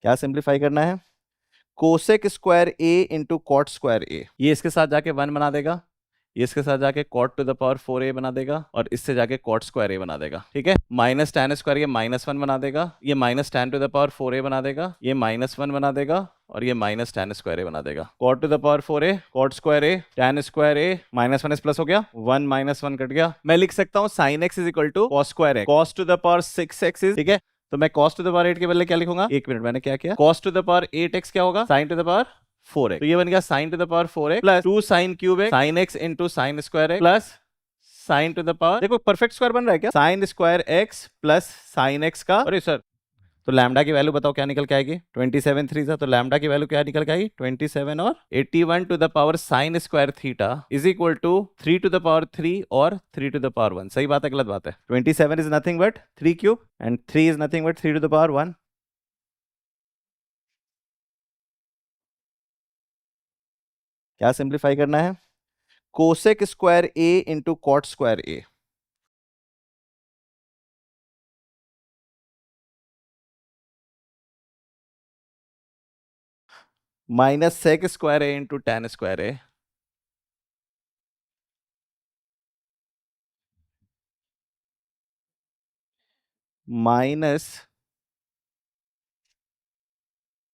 क्या सिंप्लीफाई करना है? Cosec square A into cot square ए, ये इसके साथ जाके 1 बना देगा, ये इसके साथ जाके cot to the power 4a बना देगा, और इससे जाके कॉट स्क्वायर a बना देगा। ठीक है, माइनस टैन स्क्वायर ये -1 बना देगा, ये minus tan to the power 4a बना देगा, ये -1 बना देगा, और ये माइनस टैन स्क्वायर a बना देगा। Cot to the power 4a, cot square a, tan square a, -1 plus हो गया, 1 -1 कट गया। मैं लिख सकता हूँ sine x is equal to cos square x, cos to the power 6x is, ठीक है, तो मैं cos टू द पावर 8 के बदले क्या लिखूंगा, एक मिनट, मैंने क्या किया, cos to the power 8x क्या होगा, sin to the power 4x, तो ये बन गया sin to the power 4x plus 2 sin cube x sin x into sine square x plus sin to the power, देखो परफेक्ट स्क्वायर बन रहा है क्या, sin square x plus sin x का, अरे सर, तो लैम्डा की वैल्यू बताओ क्या निकल के आएगी, 27 3 था, तो लैम्डा की वैल्यू क्या निकल के आएगी, 27 और 81 to the power sine square theta is equal to 3 to the power 3 और 3 टू द पावर 1। सही बात है गलत बात है? 27 is nothing but 3 cube and 3 is nothing but 3 to the power 1। क्या सिंप्लीफाई करना है? Cosec square A into cot square A, minus sec square A into tan square A, minus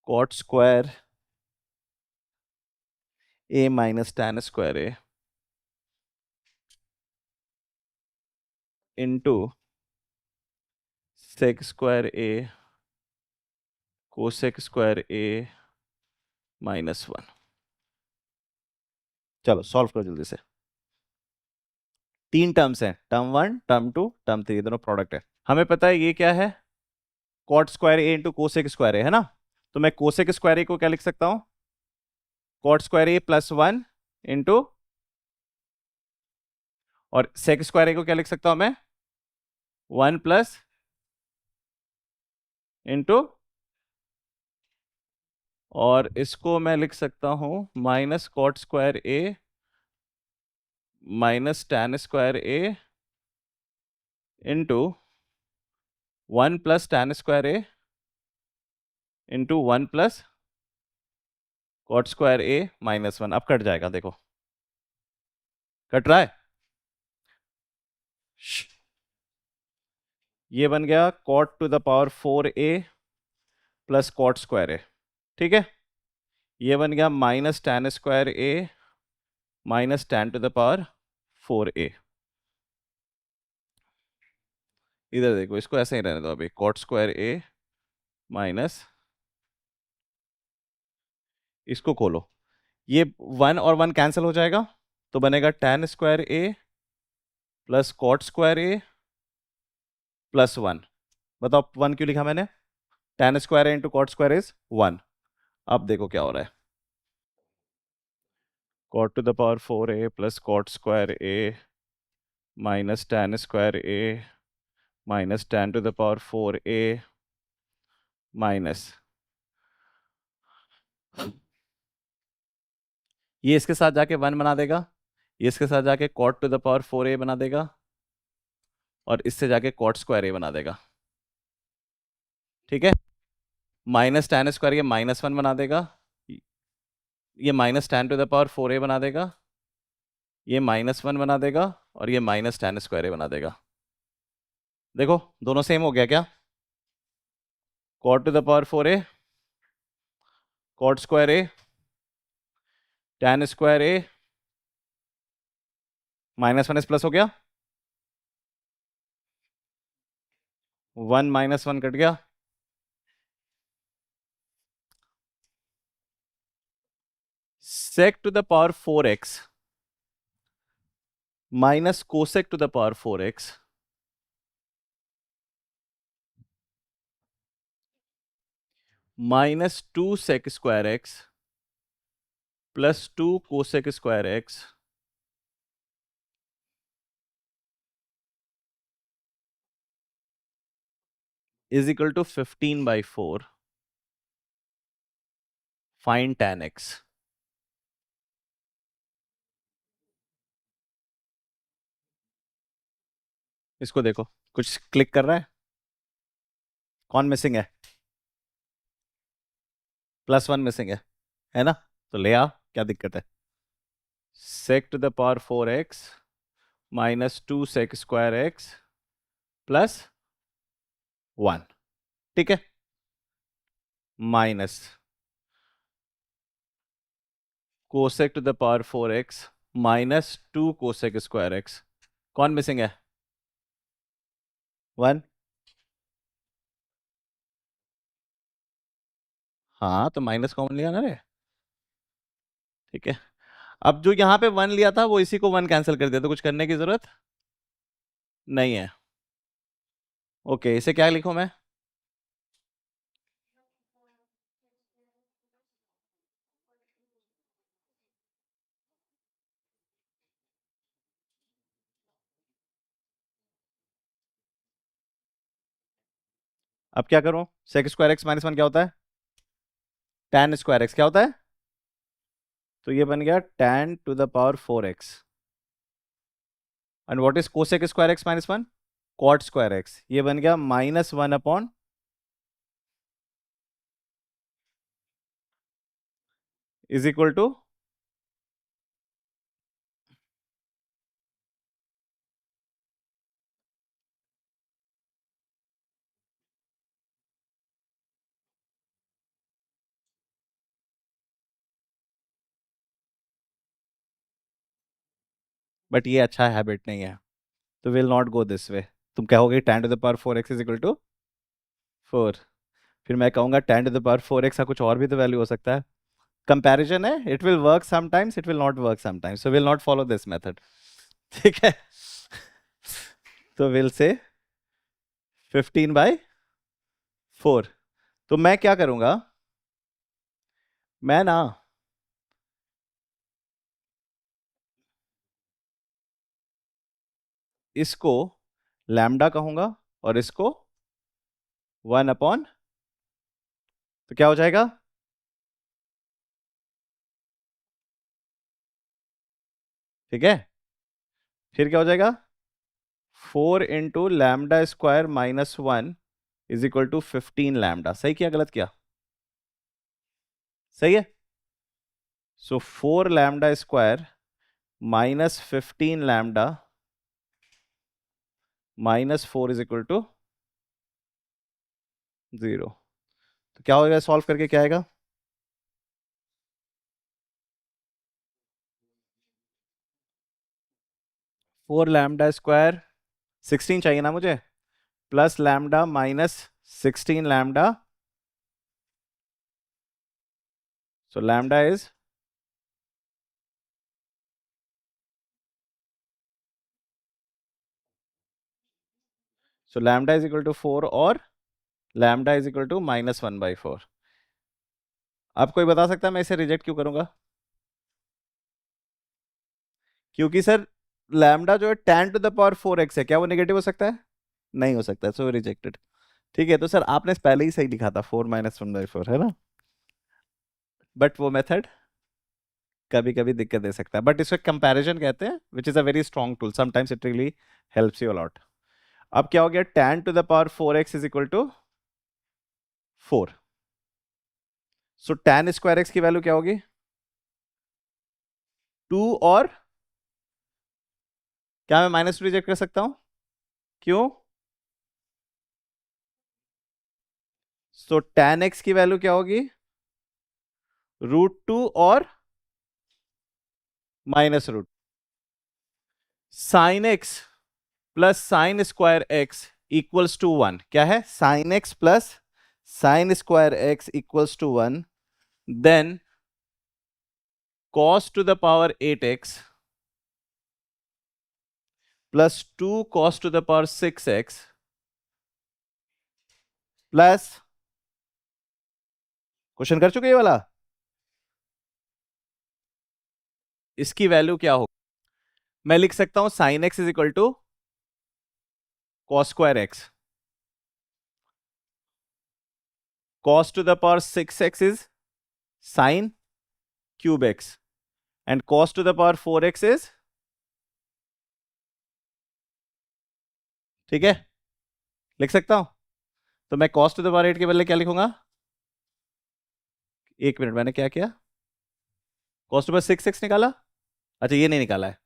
cot square A minus tan square A into sec square A cosec square A -1। चलो solve करो जल्दी से। तीन terms हैं, term 1 term 2 term 3, दोनों product है। हमें पता है ये क्या है, cot square A into cosec square ए, है ना, तो मैं कोसेक स्क्वायर ए को क्या लिख सकता हूं, कॉट स्क्वायर ए +1 इंटू, और सेक स्क्वायर ए को क्या लिख सकता हूं मैं, 1 प्लस इंटू, और इसको मैं लिख सकता हूं minus cot square A minus tan square A into 1 plus tan square A into 1 plus cot square A -1। अब कट जाएगा, देखो कट रहा है। ये बन गया cot to the power 4a plus cot square A, ठीक है, ये बन गया minus tan square A minus tan to the power 4a। इधर देखो, इसको ऐसे ही रहने दो अभी, कॉट स्क्वायर ए माइनस, इसको खोलो, ये 1 और 1 कैंसिल हो जाएगा, तो बनेगा tan square A plus cot square A +1। बताओ 1 क्यों लिखा मैंने, tan square A into cot square is 1। अब देखो क्या हो रहा है, cot to the power 4a plus cot square A minus tan square A minus tan to the power 4a minus, ये इसके साथ जाके 1 बना देगा, ये इसके साथ जाके cot to the power 4a बना देगा, और इससे जाके कॉट स्क्वायर ए बना देगा। ठीक है, माइनस टैन स्क्वायर ये -1 बना देगा, ये minus tan to the power 4a बना देगा, ये -1 बना देगा, और ये माइनस टैन स्क्वायर ए बना देगा। देखो दोनों सेम हो गया क्या, cot to the power 4a cot square A tan square A -1 plus हो गया, 1 -1 कट गया, sec to the power 4x minus cosec to the power 4x -2 sec square x +2 cosec square x is equal to 15/4 fine tan x। इसको देखो, कुछ click कर रहा है, कौन मिसिंग है, +1 मिसिंग है ना? तो ले आ, क्या दिक्कत है? Sec to the power 4x minus 2 sec² x +1, ठीक है, minus cosec to the power 4x minus 2 cosec²x। कौन मिसिंग है? 1। हाँ, तो माइनस कॉमन लिया ना रे, ठीक है। अब जो यहाँ पे 1 लिया था वो इसी को 1 कैंसिल कर दिया, तो कुछ करने की जरूरत नहीं है। ओके, इसे क्या लिखूं मैं? अब क्या करूं? sec² x -1 क्या होता है? tan² x क्या होता है? तो ये बन गया tan to the power 4x। And what is cosec² x -1? cot²x। ये बन गया -1 इज इक्वल टू, बट ये अच्छा हैबिट नहीं है, तो will not go this way. तुम कहोगे tan to the power 4x is equal to 4, फिर मैं कहूंगा tan to the power 4x का कुछ और भी तो वैल्यू हो सकता है। कंपैरिजन है, it will work sometimes, it will not work sometimes, so will not follow this method, ठीक है। तो विल से 15/4। तो मैं क्या करूंगा, मैं ना इसको लैम्डा कहूंगा और इसको 1 तो क्या हो जाएगा? ठीक है, फिर क्या हो जाएगा? 4 × λ² - 1 इज इक्वल टू 15 λ। सही किया गलत किया? सही है। सो 4 λ² -15 λ -4 इज इक्वल टू 0। तो क्या होगा, सॉल्व करके क्या आएगा? 4 λ², 16 चाहिए ना मुझे, plus lambda -16 λ, so lambda is, so lambda is equal to 4 और लैम्डा इज इक्वल टू -1/4। अब कोई बता सकता है मैं इसे रिजेक्ट क्यों करूंगा? क्योंकि सर लैम्डा जो है tan to the power 4x है, क्या वो नेगेटिव हो सकता है? नहीं हो सकता, सो रिजेक्टेड। ठीक है, तो सर आपने पहले ही सही लिखा था 4 -1/4, है ना? बट वो मेथड कभी कभी दिक्कत दे सकता है, बट इसको कंपैरिजन कहते हैं, which is a very strong tool, sometimes it really helps you a lot. अब क्या हो गया, tan to the power 4x is equal to 4। So tan² x की वैल्यू क्या होगी? 2, और क्या मैं -2 रिजेक्ट कर सकता हूं? क्यों? सो tan x की वैल्यू क्या होगी? √2 और -√। sin x plus sin² x equals to 1। क्या है? sin x plus sin² x equals to 1, then cos to the power 8x plus 2 cos to the power 6x plus, question कर चुके ये वाला, इसकी वैल्यू क्या हो? मैं लिख सकता हूं sin x is equal to cos²x, cos to the power 6x is sin³ x, and cos to the power 4x is, ठीक है, लिख सकता हूं। तो मैं cos टू द पावर 8 के बदले क्या लिखूंगा? एक मिनट, मैंने क्या किया? कॉस टू पावर 6x निकाला? अच्छा ये नहीं निकाला है।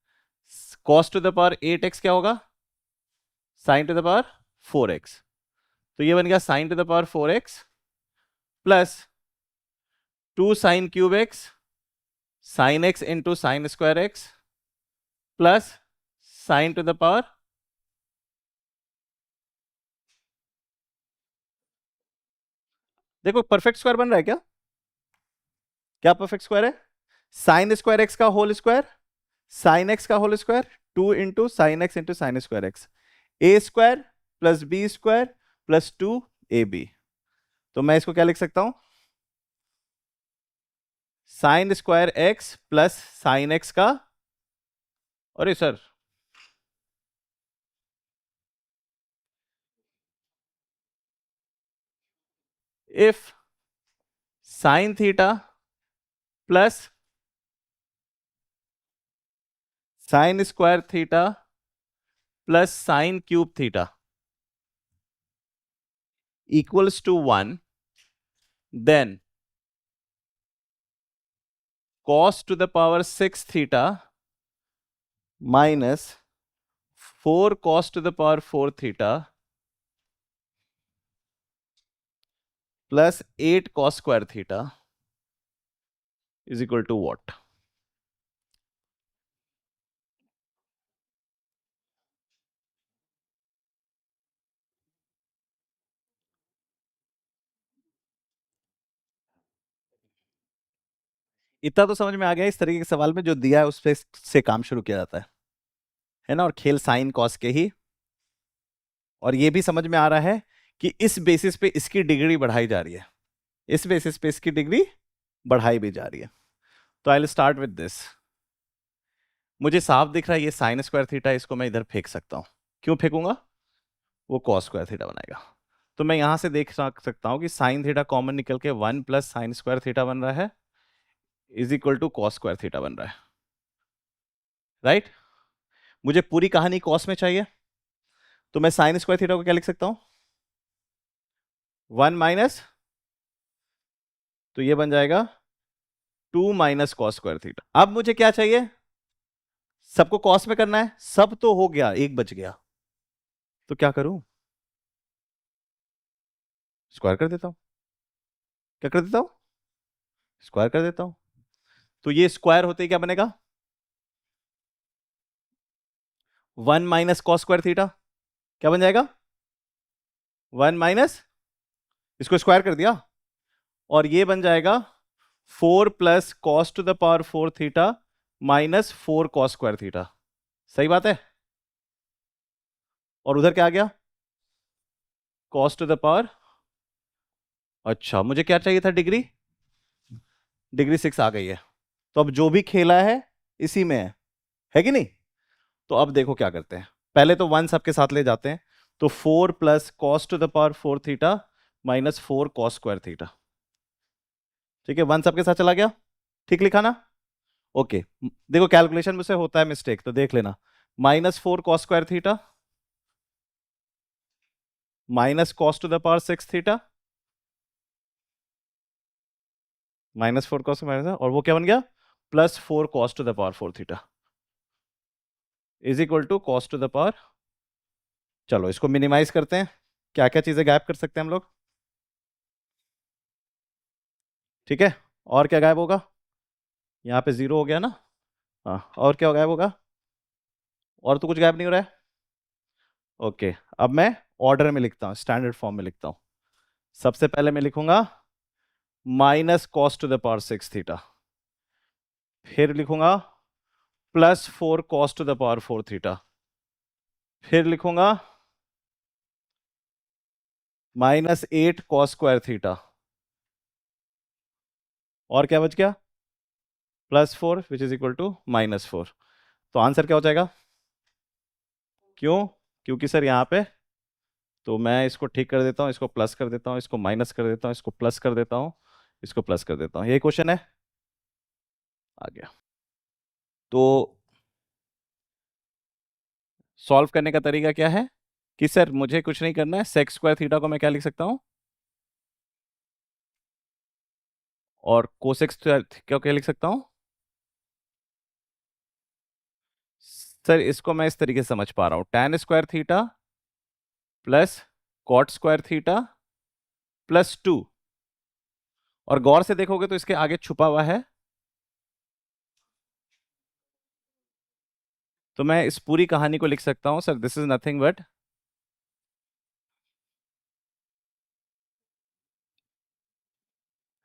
Cos to the power 8x क्या होगा? Sine to the power 4x। तो ये बन गया sine to the power 4x plus 2 sin³ x sine x into sine square X plus sine to the power, देखो परफेक्ट स्क्वायर बन रहा है क्या? क्या परफेक्ट स्क्वायर है? साइन स्क्वायर एक्स का होल स्क्वायर साइन एक्स का whole square 2 into sine square X, A square plus B square plus 2ab। तो मैं इसको क्या लिख सकता हूं? Sign square X plus sign X का, अरे sir if sine theta plus sign square theta plus sin³ theta equals to 1, then cos to the power 6 theta minus 4 cos to the power 4 theta plus 8 cos square theta is equal to what? इतना तो समझ में आ गया इस तरीके के सवाल में जो दिया है उस पे से काम शुरू किया जाता है ना, और खेल साइन कॉस के ही। और ये भी समझ में आ रहा है कि इस बेसिस पे इसकी डिग्री बढ़ाई जा रही है, इस बेसिस पे इसकी डिग्री बढ़ाई भी जा रही है। तो I will start with this. मुझे साफ दिख रहा है ये साइन स्क्वायर थीटा, इसको मैं इधर फेंक सकता हूं। क्यों फेंकूंगा? वो कॉस स्क्वायर थीटा बनाएगा। तो मैं यहां से देख सकता हूं कि साइन थीटा कॉमन निकल के 1 प्लस साइन स्क्वायर थीटा बन रहा है is equal to cos square theta बन रहा है, राइट? मुझे पूरी कहानी कॉस में चाहिए, तो मैं साइन स्क्वायर थीटा को क्या लिख सकता हूं? 1 माइनस, तो ये बन जाएगा 2 माइनस कॉस स्क्वायर थीटा। अब मुझे क्या चाहिए? सबको कॉस में करना है, सब तो हो गया, एक बच गया। तो क्या करूं? स्क्वायर कर देता हूं। क्या कर देता हूं? स्क्वायर कर देता हूं। तो ये स्क्वायर होते ही क्या बनेगा? 1 माइनस कॉस स्क्वायर थीटा क्या बन जाएगा? 1 माइनस, इसको स्क्वायर कर दिया, और ये बन जाएगा 4 plus cos to the power 4 theta minus 4 cos square theta. सही बात है? और उधर क्या आ गया? कॉस टू द पावर, अच्छा मुझे क्या चाहिए था? डिग्री, डिग्री 6 आ गई है। तो अब जो भी खेला है इसी में है कि नहीं? तो अब देखो क्या करते हैं, पहले तो 1 सबके साथ ले जाते हैं। तो 4 plus cos to the power 4 theta minus 4 cos square theta. ठीक है, 1 सबके साथ चला गया, ठीक लिखा ना? ओके, देखो कैलकुलेशन में से होता है मिस्टेक तो देख लेना। Minus 4 cos square theta minus cos to the power 6 theta minus 4 cos minus, और वो क्या बन गया? Plus 4 cos to the power 4 theta is equal to cos to the power. चलो इसको मिनिमाइज करते हैं, क्या क्या चीजें गायब कर सकते हैं हम लोग? ठीक है, और क्या गायब होगा? यहाँ पे 0 हो गया ना? हाँ, और क्या गायब होगा? और तो कुछ गायब नहीं हो रहा है। ओके, अब मैं ऑर्डर में लिखता हूँ, स्टैंडर्ड फॉर्म में लिखता हूँ। सबसे पहले मैं लिखूंगा minus cos to the power 6 theta, फिर लिखूंगा plus 4 cos to the power 4 theta, फिर लिखूंगा माइनस 8 कॉस स्क्वायर थीटा, और क्या बच गया? Plus 4 which is equal to minus 4। तो आंसर क्या हो जाएगा? क्यों? क्योंकि सर यहाँ पे, तो मैं इसको ठीक कर देता हूँ, इसको प्लस कर देता हूँ, इसको माइनस कर देता हूँ, इसको प्लस कर देता हूँ, इसको प्लस कर देता हूँ। यही क्वेश्चन है, आ गया। तो सॉल्व करने का तरीका क्या है कि सर मुझे कुछ नहीं करना है, सेक्स स्क्वायर थीटा को मैं क्या लिख सकता हूँ? और कोसेक क्या क्या लिख सकता हूं सर? इसको मैं इस तरीके से समझ पा रहा हूं, tan square theta plus cot square theta plus 2। और गौर से देखोगे तो इसके आगे छुपा हुआ है, तो मैं इस पूरी कहानी को लिख सकता हूं sir, this is nothing but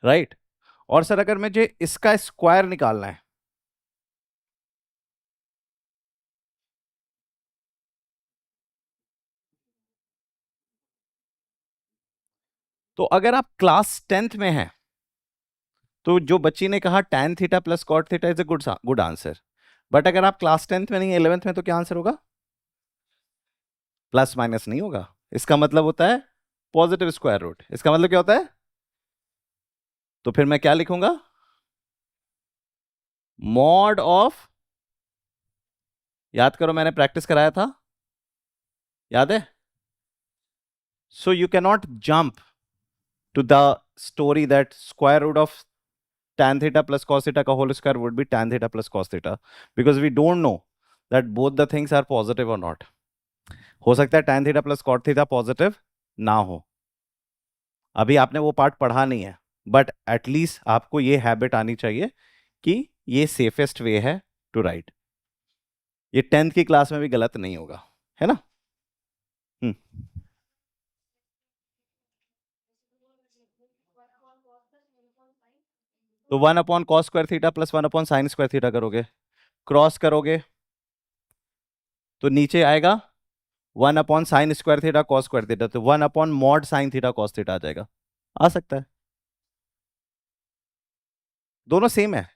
right. और सर अगर मुझे इसका स्क्वायर निकालना है, तो अगर आप क्लास 10th में हैं तो जो बच्ची ने कहा tan theta plus cot theta is a good good answer. But अगर आप क्लास 10th में नहीं 11th में, तो क्या आंसर होगा? प्लस माइनस नहीं होगा, इसका मतलब होता है पॉजिटिव स्क्वायर रूट। इसका मतलब क्या होता है? तो फिर मैं क्या लिखूंगा? मॉड ऑफ, याद करो मैंने प्रैक्टिस कराया था, याद है? So you can not jump to the story that square root of tan theta plus cos theta का whole square would be tan theta plus cos theta, because we don't know that both the things are positive or not. हो सकता है tan theta plus cot theta positive ना हो, अभी आपने वो part पढ़ा नहीं है, बट एटलीस्ट आपको ये हैबिट आनी चाहिए कि ये सेफेस्ट वे है टू राइट। ये 10th की क्लास में भी गलत नहीं होगा, है ना? हम्म। तो 1/cos² theta plus 1/sin² theta करोगे, क्रॉस करोगे तो नीचे आएगा 1/sin² थीटा cos² थीटा, तो 1/mod sin theta cos theta आ जाएगा। आ सकता है, दोनों सेम है,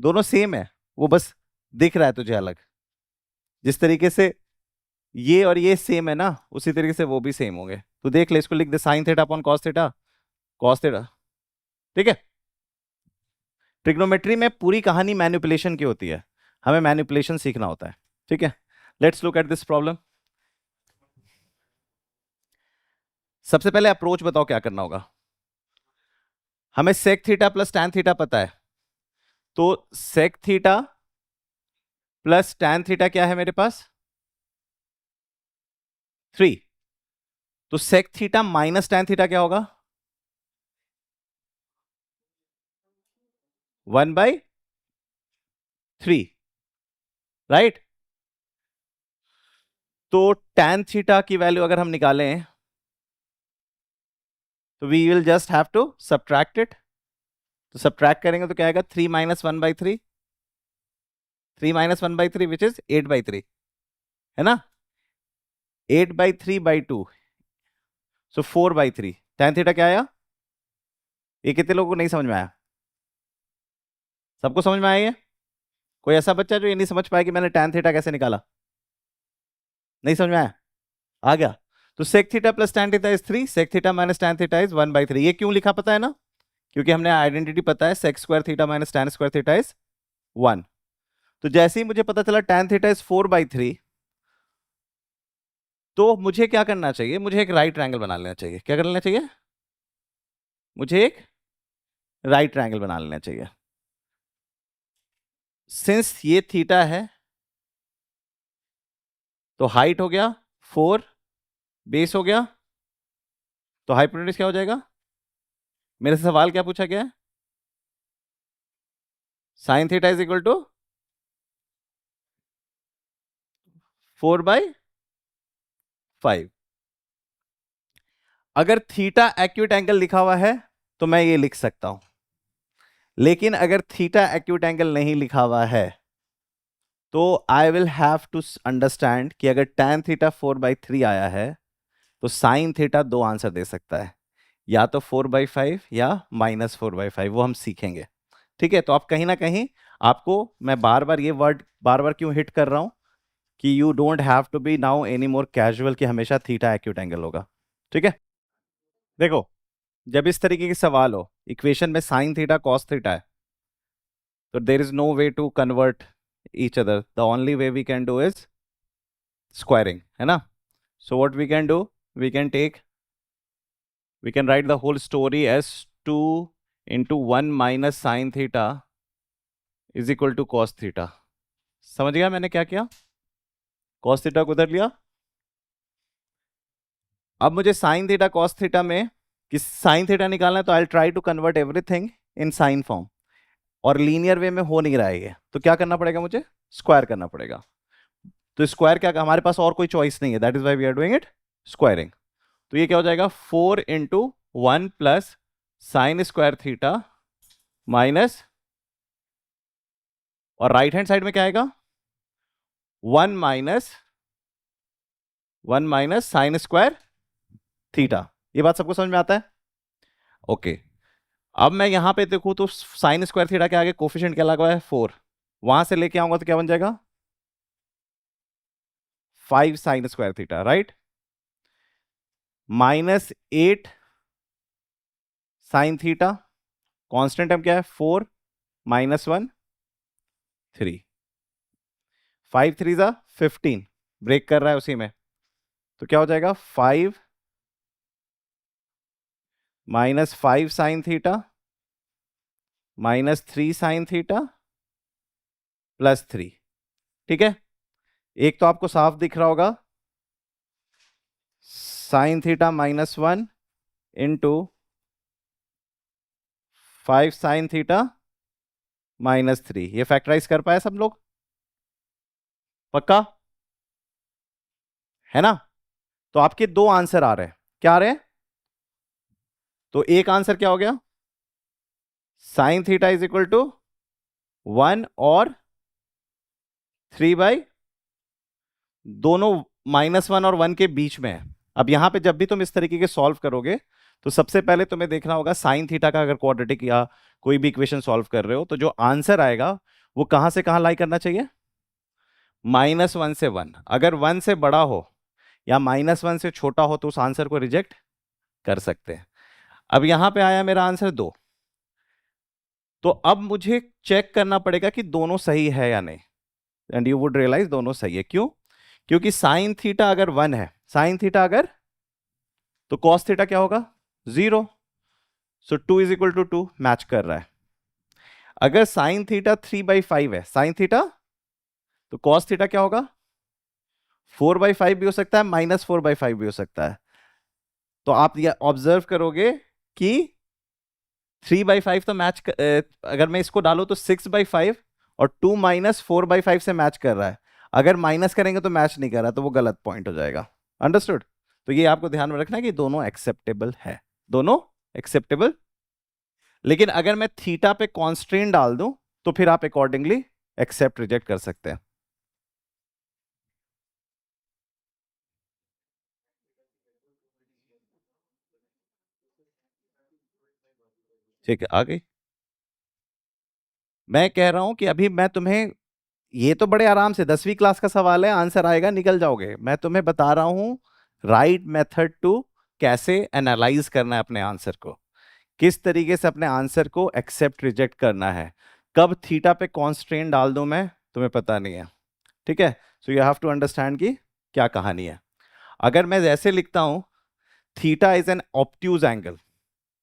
दोनों सेम है, वो बस दिख रहा है तुझे अलग। जिस तरीके से ये और ये सेम है ना, उसी तरीके से वो भी सेम होंगे। तो देख ले, इसको लिख दे sin theta upon cos theta, cos theta. ठीक है, ट्रिग्नोमेट्री में पूरी कहानी मैनिपुलेशन की होती है, हमें मैनिपुलेशन सीखना होता है। ठीक है, let's look at this problem. सबसे पहले अप्रोच बताओ क्या करना होगा। हमें sec theta plus tan theta पता है, तो sec theta plus tan theta क्या है मेरे पास? 3। तो sec theta minus tan theta क्या होगा? 1/3, राइट। तो टैन थीटा की वैल्यू अगर हम निकालें तो we will just have to subtract it. तो सब्ट्रैक्ट करेंगे तो क्या आएगा? 3 - 1/3, 3 - 1/3 विच इज 8/3, है ना? 8/3/2, सो 4/3। टैन थीटा क्या आया? ये कितने लोगों को नहीं समझ में आया? सबको समझ में आया? ये कोई ऐसा बच्चा जो ये नहीं समझ पाया कि मैंने टैन थीटा कैसे निकाला? नहीं समझ में आया? आ गया। तो sec theta plus tan theta is 3, sec theta minus tan theta is 1/3। ये क्यों लिखा पता है ना? क्योंकि हमने आइडेंटिटी पता है, sec square theta minus tan square theta is 1। तो जैसे ही मुझे पता चला टैन थीटा इज 4/3, तो मुझे क्या करना चाहिए? मुझे एक राइट ट्रायंगल बना लेना चाहिए। क्या कर लेना चाहिए? मुझे एक राइट ट्रायंगल बना लेना चाहिए। सिंस ये थीटा है तो हाइट हो गया 4, बेस हो गया, तो हाइपोटेन्यूज क्या हो जाएगा? मेरे से सवाल क्या पूछा गया है? Sine theta is equal to 4/5। अगर थीटा एक्यूट एंगल लिखा हुआ है तो मैं ये लिख सकता हूं, लेकिन अगर थीटा एक्यूट एंगल नहीं लिखा हुआ है तो I will have to understand कि अगर tan थीटा 4/3 आया है तो साइन थीटा दो आंसर दे सकता है, या तो 4/5 या -4/5, वो हम सीखेंगे। ठीक है, तो आप कहीं ना कहीं, आपको मैं बार बार ये वर्ड बार बार क्यों हिट कर रहा हूं कि you don't have to be now any more casual कि हमेशा थीटा एक्यूट एंगल होगा। ठीक है, देखो, जब इस तरीके के सवाल हो, इक्वेशन में साइन थीटा कॉस थीटा है, तो there is no way to convert each other. The only way we can do is squaring, है ना? So what we can do, we can take, we can write the whole story as 2 into 1 - sin θ is equal to cos theta. समझ गया मैंने क्या किया? Cos theta को उधर लिया। अब मुझे साइन थीटा कॉस थीटा में किस साइन थीटा निकालना है, तो I try to convert everything in sine form, और लीनियर वे में हो नहीं रहा है ये, तो क्या करना पड़ेगा मुझे? स्क्वायर करना पड़ेगा। तो स्क्वायर क्या, हमारे पास और कोई चॉइस नहीं है, that is why we are doing it squaring. तो ये क्या हो जाएगा? 4 × 1 + साइन स्क्वायर थीटा माइनस, और राइट हैंड साइड में क्या आएगा? 1 - साइन स्क्वायर थीटा। ये बात सबको समझ में आता है? ओके। अब मैं यहां पे देखूं तो साइन स्क्वायर थीटा के आगे कोफिशिएंट क्या लगा हुआ है? 4। वहां से लेके आऊंगा तो क्या बन जाएगा? 5 sign square theta, right? -8 sine theta, constant term क्या है? 4 - 1 3, 5 3 ज़ा 15, ब्रेक कर रहा है उसी में, तो क्या हो जाएगा? 5 - 5 साइन थीटा -3 साइन थीटा +3। ठीक है, एक तो आपको साफ दिख रहा होगा, sine theta -1 into 5 sine theta -3, ये फैक्टराइज कर पाए सब लोग? पक्का है ना? तो आपके दो आंसर आ रहे हैं, क्या आ रहे हैं? तो एक आंसर क्या हो गया? Sine theta is equal to 1 और 3/, दोनों -1 और 1 के बीच में है। अब यहां पे जब भी तुम इस तरीके के सॉल्व करोगे तो सबसे पहले तुम्हें देखना होगा साइन थीटा का, अगर क्वाड्रेटिक या कोई भी इक्वेशन सॉल्व कर रहे हो तो जो आंसर आएगा वो कहां से कहां लाई करना चाहिए? -1 से 1। अगर 1 से बड़ा हो या -1 से छोटा हो तो उस आंसर को रिजेक्ट कर सकते हैं। अब यहां पे आया मेरा आंसर 2, तो अब मुझे चेक करना पड़ेगा कि दोनों सही है या नहीं, एंड यू वुड रियलाइज दोनों सही है। क्यों? क्योंकि साइन थीटा अगर 1 है, साइन थीटा अगर, तो कॉस थीटा क्या होगा? 0। सो 2 इज इक्वल टू 2, मैच कर रहा है। अगर साइन थीटा 3/5 है, साइन थीटा, तो कॉस थीटा क्या होगा? 4/5 भी हो सकता है, -4/5 भी हो सकता है। तो आप ये ऑब्जर्व करोगे कि 3/5 तो मैच अगर मैं इसको डालूं तो 6/5, और 2 -4/5 से मैच कर रहा है। अगर माइनस करेंगे तो मैच नहीं कर रहा, तो वो गलत पॉइंट हो जाएगा। अंडरस्टूड? तो ये आपको ध्यान में रखना है कि दोनों एक्सेप्टेबल है, दोनों एक्सेप्टेबल। लेकिन अगर मैं थीटा पे कॉन्स्ट्रेंट डाल दूं तो फिर आप अकॉर्डिंगली एक्सेप्ट रिजेक्ट कर सकते हैं। ठीक है, आ गई? मैं कह रहा हूं कि अभी मैं तुम्हें, ये तो बड़े आराम से 10वीं क्लास का सवाल है, आंसर आएगा निकल जाओगे। मैं तुम्हें बता रहा हूं राइट मेथड टू कैसे एनालाइज करना है अपने आंसर को, किस तरीके से अपने आंसर को एक्सेप्ट रिजेक्ट करना है। कब थीटा पे कॉन्स्ट्रेंट डाल दूं मैं, तुम्हें पता नहीं है। ठीक है, so you have to understand कि क्या कहानी है। अगर मैं जैसे लिखता हूं, theta is an obtuse angle,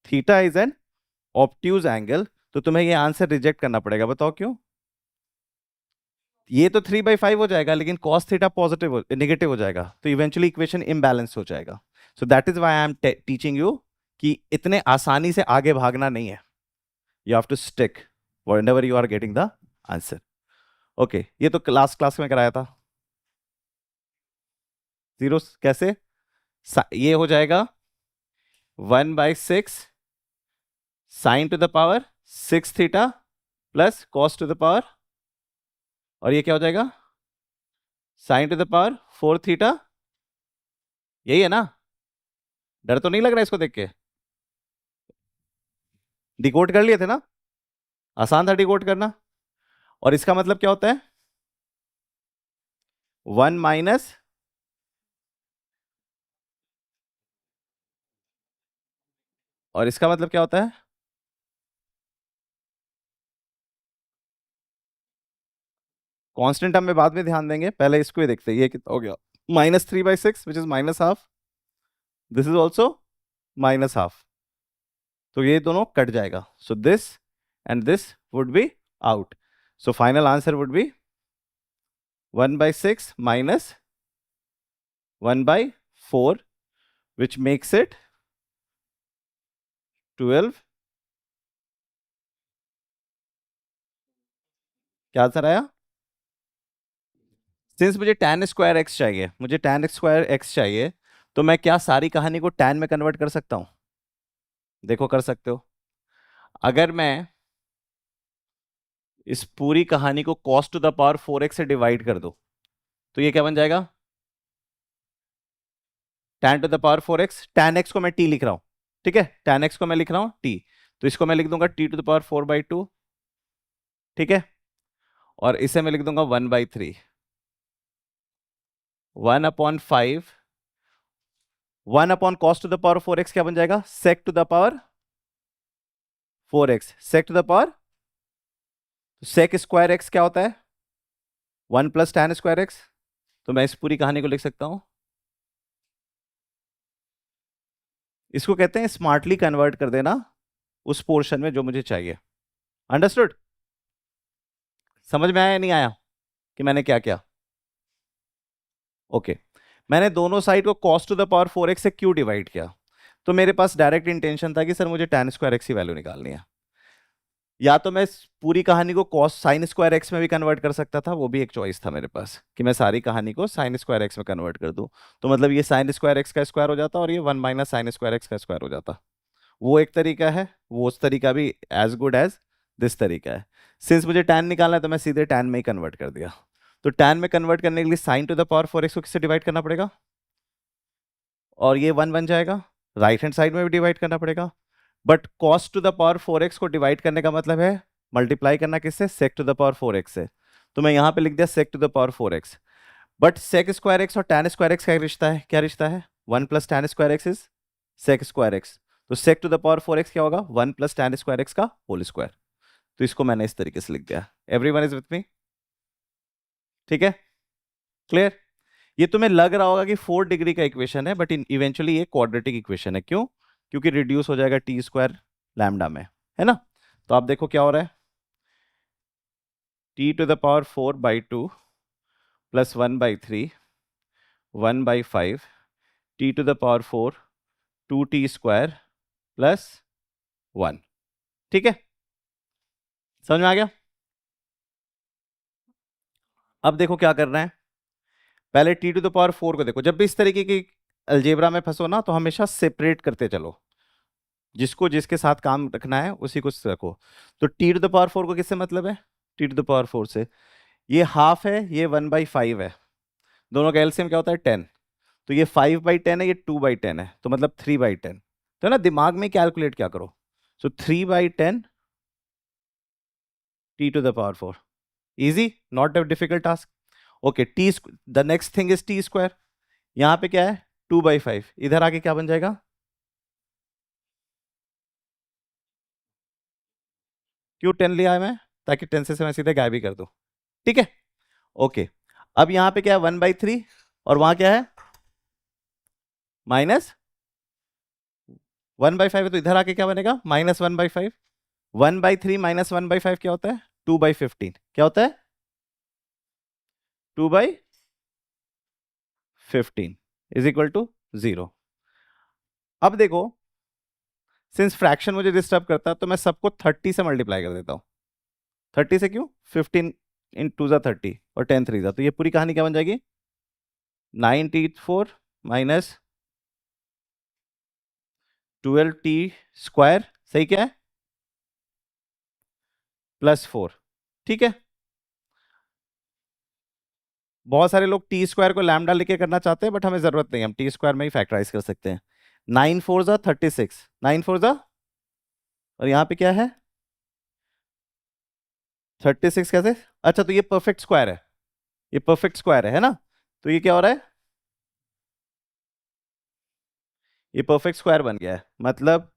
theta is an obtuse angle, तो तुम्हें ये आंसर रिजेक्ट करना पड़ेगा। बताओ क्यों? ये तो 3/5 हो जाएगा, लेकिन cos थीटा पॉजिटिव नेगेटिव हो जाएगा, तो इवेंचुअली इक्वेशन इम्बैलेंस हो जाएगा। So that is why I am teaching you कि इतने आसानी से आगे भागना नहीं है, you have to stick whenever you are getting the answer. Okay, ये तो लास्ट क्लास में कराया था। जीरो कैसे? ये हो जाएगा 1/6 sign to the power 6 theta plus cos to the power, और ये क्या हो जाएगा? Sign to the power 4 theta. यही है ना? डर तो नहीं लग रहा इसको देख के? डिकोड कर लिए थे ना? आसान था डिकोड करना। और इसका मतलब क्या होता है? 1 माइनस, और इसका मतलब क्या होता है? कांस्टेंट टर्म में बाद में ध्यान देंगे, पहले इसको ही देखते हैं। ये कितना हो गया? -3/6 which is -12। This is also -12। तो ये दोनों कट जाएगा, so this and this would be out, so final answer would be 1/6 minus 1/4, which makes it 12। क्या आंसर आया? सिंस मुझे tan स्क्वायर एक्स चाहिए, मुझे tan स्क्वायर एक्स चाहिए, तो मैं क्या सारी कहानी को tan में कन्वर्ट कर सकता हूं? देखो कर सकते हो। अगर मैं इस पूरी कहानी को cos to the power 4x से डिवाइड कर दूं, तो ये क्या बन जाएगा? tan to the power 4x, tan x को मैं t लिख रहा हूं, ठीक है, tan x को मैं लिख रहा हूं t, तो इसको मैं लिख दूंगा t टू द पावर 4/2, ठीक है, और इसे मैं लिख दूंगा 1/3, 1/5, 1/cos to the power 4x क्या बन जाएगा? sec to the power 4x, sec to the power, sec square x क्या होता है? 1 प्लस tan स्क्वायर x, तो मैं इस पूरी कहानी को लिख सकता हूं, इसको कहते हैं स्मार्टली कन्वर्ट कर देना उस पोर्शन में जो मुझे चाहिए। अंडरस्टूड? समझ में आया या नहीं आया कि मैंने क्या किया? ओके, मैंने दोनों साइड को cos to the power 4x से क्यों डिवाइड किया? तो मेरे पास डायरेक्ट इंटेंशन था कि सर मुझे tan स्क्वायर x की वैल्यू निकालनी है, या तो मैं इस पूरी कहानी को cos sin स्क्वायर x में भी कन्वर्ट कर सकता था, वो भी एक चॉइस था मेरे पास कि मैं सारी कहानी को sin स्क्वायर x में कन्वर्ट कर दूं, तो मतलब ये sin स्क्वायर x का स्क्वायर हो जाता और ये 1 माइनस साइन स्क्वायर x का स्क्वायर हो जाता। वो एक तरीका है, वो उस तरीका भी एज गुड एज दिस तरीका है। सिंस मुझे tan निकालना है तो मैं सीधे tan में ही कन्वर्ट कर दिया, तो tan में कन्वर्ट करने के लिए sin to the power 4x को किससे डिवाइड करना पड़ेगा? और ये 1 बन जाएगा, राइट हैंड साइड में भी डिवाइड करना पड़ेगा, but cos to the power 4x को डिवाइड करने का मतलब है मल्टीप्लाई करना किससे? sec to the power 4x से, तो मैं यहां पे लिख दिया sec to the power 4x, but sec square x और tan स्क्वायर x का रिश्ता है, क्या रिश्ता है? 1 plus tan square x is sec square x, तो sec to the power 4x क्या होगा? 1 प्लस tan स्क्वायर x का होल स्क्वायर, तो इसको मैंने इस तरीके से लिख दिया। Everyone is with me? ठीक है, क्लियर? ये तुम्हें लग रहा होगा कि 4 डिग्री का इक्वेशन है, बट इवेंचुअली ये क्वाड्रेटिक इक्वेशन है। क्यों? क्योंकि रिड्यूस हो जाएगा टी स्क्वायर लैम्डा में, है ना? तो आप देखो क्या हो रहा है, T to the power 4/2 plus 1/3, 1/5, T to the power 4, 2t square plus 1। ठीक है, समझ में आ गया? अब देखो क्या करना है, पहले टी टू द पावर 4 को देखो, जब भी इस तरीके की अलजेब्रा में फंसो ना तो हमेशा सेपरेट करते चलो, जिसको जिसके साथ काम रखना है उसी को रखो। तो टी टू द पावर 4 को किससे मतलब है? टी टू द पावर 4 से, ये हाफ है, ये 1/5 है, दोनों का एलसीएम क्या होता है? 10, तो ये 5/10 है, ये 2/10 है, तो मतलब 3/10। तो ना दिमाग में कैलकुलेट क्या करो, so 3/10 T to the power 4, easy, not a difficult task. Okay, T, the next thing is T square, यहाँ पे क्या है? 2/5, इधर आके क्या बन जाएगा? क्यों 10 लिया है मैं? ताकि 10 से मैं सीधे गायब ही कर दूं, ठीक है? ओके, अब यहाँ पे क्या है? 1/3, और वहां क्या है? -1/5 है, तो इधर आके क्या बनेगा? -1/5। 1/3 -1/5 क्या होता है? 2/15, क्या होता है? 2/15 इज इक्वल टू 0। अब देखो, सिंस फ्रैक्शन मुझे डिस्टर्ब करता है तो मैं सबको 30 से मल्टीप्लाई कर देता हूँ। 30 से क्यों? 15 इन 2 ज़ा 30 और 10 3 ज़ा, तो ये पूरी कहानी क्या बन जाएगी? 9t4 माइनस 12t² सही क्या है? +4, ठीक है। बहुत सारे लोग टी स्क्वायर को लैम्डा लेके करना चाहते हैं, बट हमें जरूरत नहीं, हम टी स्क्वायर में ही फैक्टराइज कर सकते हैं। 9 4 ज़ा 36, 9 4 ज़ा, और यहाँ पे क्या है? 36 कैसे? अच्छा, तो ये परफेक्ट स्क्वायर है, ये परफेक्ट स्क्वायर है ना? तो ये क्या हो रहा है? ये परफेक्ट स्क्वायर बन गया है, मतलब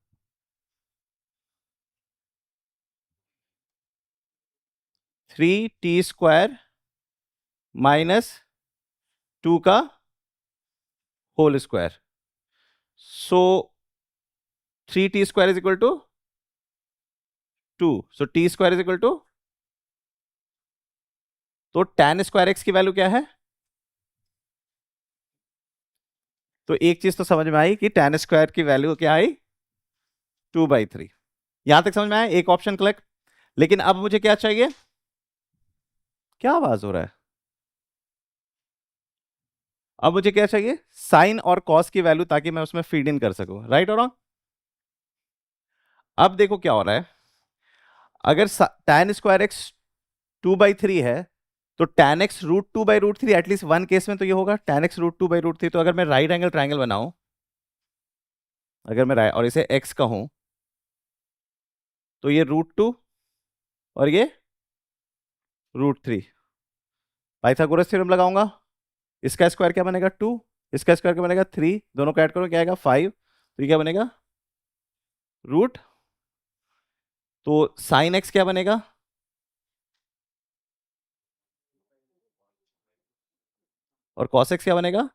3t² -2 का whole square, so 3t² is equal to 2, so T square is equal to, तो tan स्क्वायर एक्स की वैल्यू क्या है? तो एक चीज तो समझ में आई कि tan स्क्वायर की वैल्यू क्या आई? 2/3। यहां तक समझ में आया, एक ऑप्शन कलेक्ट। लेकिन अब मुझे क्या चाहिए? क्या आवाज हो रहा है? अब मुझे क्या चाहिए? साइन और कॉस की वैल्यू, ताकि मैं उसमें फीड इन कर सकूं, राइट और रॉन्ग? अब देखो क्या हो रहा है। अगर tan स्क्वायर एक्स 2/3 है, तो tan x √2/√3, at least one case में तो ये होगा tan x √2/√3। तो अगर मैं राइट एंगल ट्राइंगल बनाऊं, अगर मैं और इसे x कहूं, तो ये √2 और ये √3। पाइथागोरस थ्योरम लगाऊंगा, इसका स्क्वायर क्या बनेगा? 2, इसका स्क्वायर क्या बनेगा? 3, दोनों को ऐड करो क्या आएगा? 5। तो ये क्या बनेगा? रूट, तो साइन एक्स क्या बनेगा? और कॉस एक्स क्या बनेगा?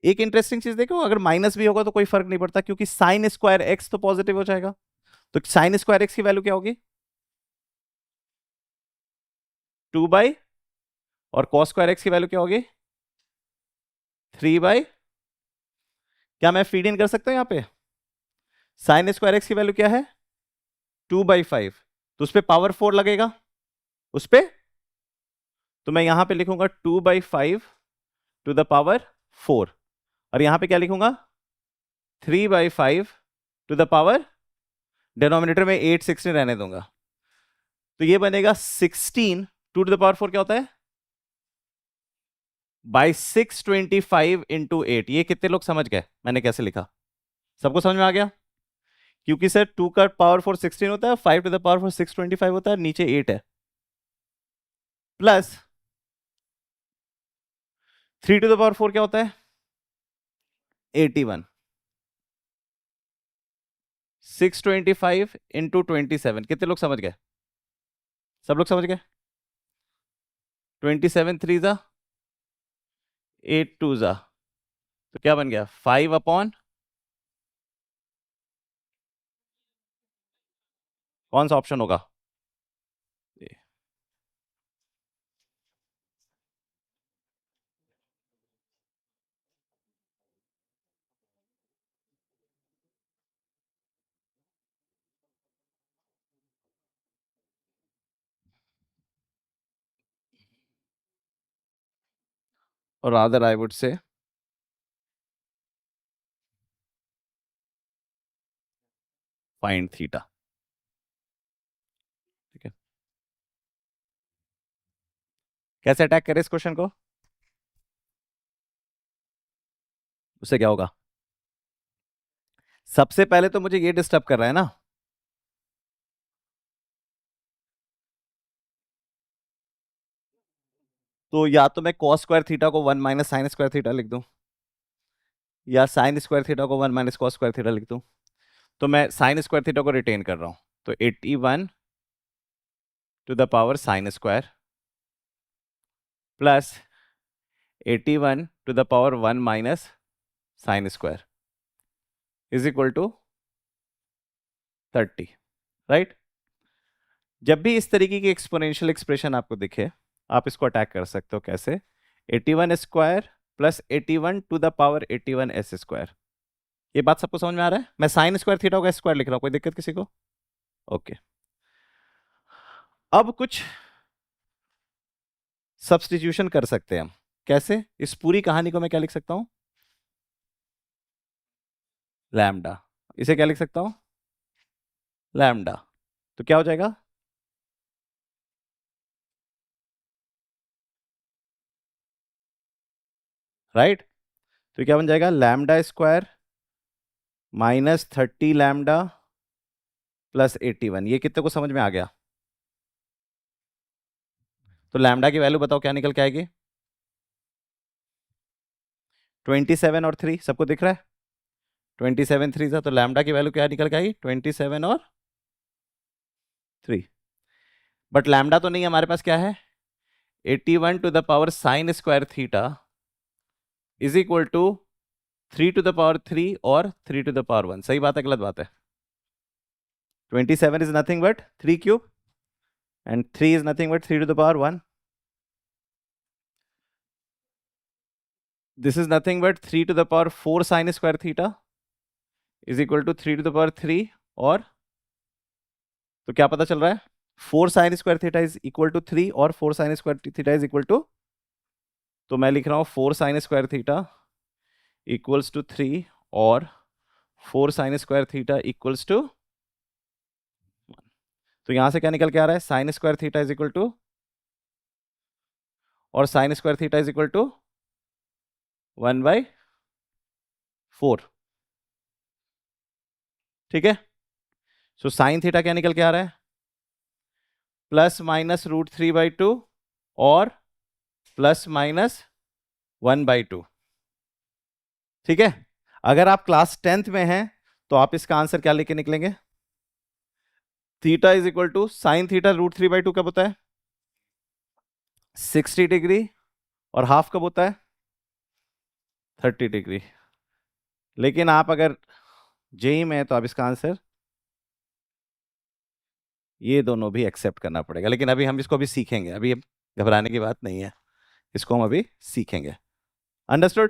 एक इंटरेस्टिंग चीज देखो, अगर माइनस भी होगा तो कोई फर्क नहीं पड़ता, क्योंकि साइन स्क्वायर एक्स तो पॉजिटिव हो जाएगा। तो साइन स्क्वायर एक्स की वैल्यू क्या होगी? 2/, और कॉस स्क्वायर एक्स की वैल्यू क्या होगी? 3/। क्या मैं फीड इन कर सकता हूं यहां पे? साइन स्क्वायर एक्स की वैल्यू क्या है? 2/5। तो उस पर पावर 4 लगेगा, उस पर। तो मैं यहां पे लिखूंगा 2/5 टू द पावर 4, और यहां पे क्या लिखूंगा? 3/5 टू द पावर, डिनोमिनेटर में 8 16 रहने दूंगा। तो ये बनेगा 16 टू द पावर 4 क्या होता है? By 625 into 8। ये कितने लोग समझ गए मैंने कैसे लिखा? सबको समझ में आ गया? क्योंकि सर 2 का पावर 4 16 होता है, 5 टू द पावर 4 625 होता है, नीचे 8 है, प्लस 3 टू द पावर 4 क्या होता है? 81। 625 इंटू 27, कितने लोग समझ गए? सब लोग समझ गए? 27 3 जा, 8 2 जा, तो क्या बन गया? 5/, कौन सा ऑप्शन होगा? और rather I would say find theta. ठीक है, कैसे अटैक करें इस क्वेश्चन को? उससे क्या होगा? सबसे पहले तो मुझे ये डिस्टर्ब कर रहा है ना, तो या तो मैं कॉस स्क्वायर थीटा को 1 माइनस साइन स्क्वायर थीटा लिख दूं, या साइन स्क्वायर थीटा को 1 माइनस कॉस स्क्वायर थीटा लिख दूं। तो मैं साइन स्क्वायर थीटा को रिटेन कर रहा हूं, तो 81 to the power sine square plus 81 to the power 1 minus sine square is equal to 30, right? जब भी इस तरीके की एक्सपोनेंशियल एक्सप्रेशन आपको दिखे, आप इसको अटैक कर सकते हो कैसे? 81 square plus 81 to the power 81 s square. ये बात सबको समझ में आ रहा है? मैं साइन स्क्वायर थीटा का स्क्वायर लिख रहा हूं, कोई दिक्कत किसी को? ओके। अब कुछ सब्सटीट्यूशन कर सकते हैं हम। कैसे? इस पूरी कहानी को मैं क्या लिख सकता हूं? लैम्डा। इसे क्या लिख सकता हूं? लैम्डा। तो क्या हो जाएगा? राइट? तो क्या बन जाएगा? Lambda square minus 30 lambda plus 81। ये कितने को समझ में आ गया? तो लैम्डा की वैल्यू बताओ क्या निकल के आएगी? 27 और 3, सबको दिख रहा है? 27 3 था, तो लैम्डा की वैल्यू क्या निकल के आएगी? 27 और 3। बट लैम्डा तो नहीं है हमारे पास, क्या है? 81 to the power sine square theta is equal to 3 और 3 सही बात है गलत बात है? 27 is nothing but 3 cube and 3 is nothing but 3 This is nothing but 3 sin square theta is equal to 3 और तो क्या पता चल रहा है? 4 sin square theta is equal to 3 और 4 sin square theta is equal to, तो मैं लिख रहा हूं 4 sin square theta equals to 3 और 4 sin square theta equals to 1. तो यहां से क्या निकल के आ रहा है? sin square theta is equal to और sin square theta is equal to 1/4. ठीक है? सो sin थीटा क्या निकल के आ रहा है? ±√3/2 और ±1/2. ठीक है? अगर आप क्लास 10th में हैं तो आप इसका आंसर क्या लेके निकलेंगे? Theta is equal to sine theta √3/2 कब होता है? 60 डिग्री और हाफ कब होता है? 30 डिग्री. लेकिन आप अगर जेई में है तो आप इसका आंसर ये दोनों भी एक्सेप्ट करना पड़ेगा. लेकिन अभी हम इसको अभी सीखेंगे, अभी घबराने की बात नहीं है, इसको हम अभी सीखेंगे. अंडरस्टूड?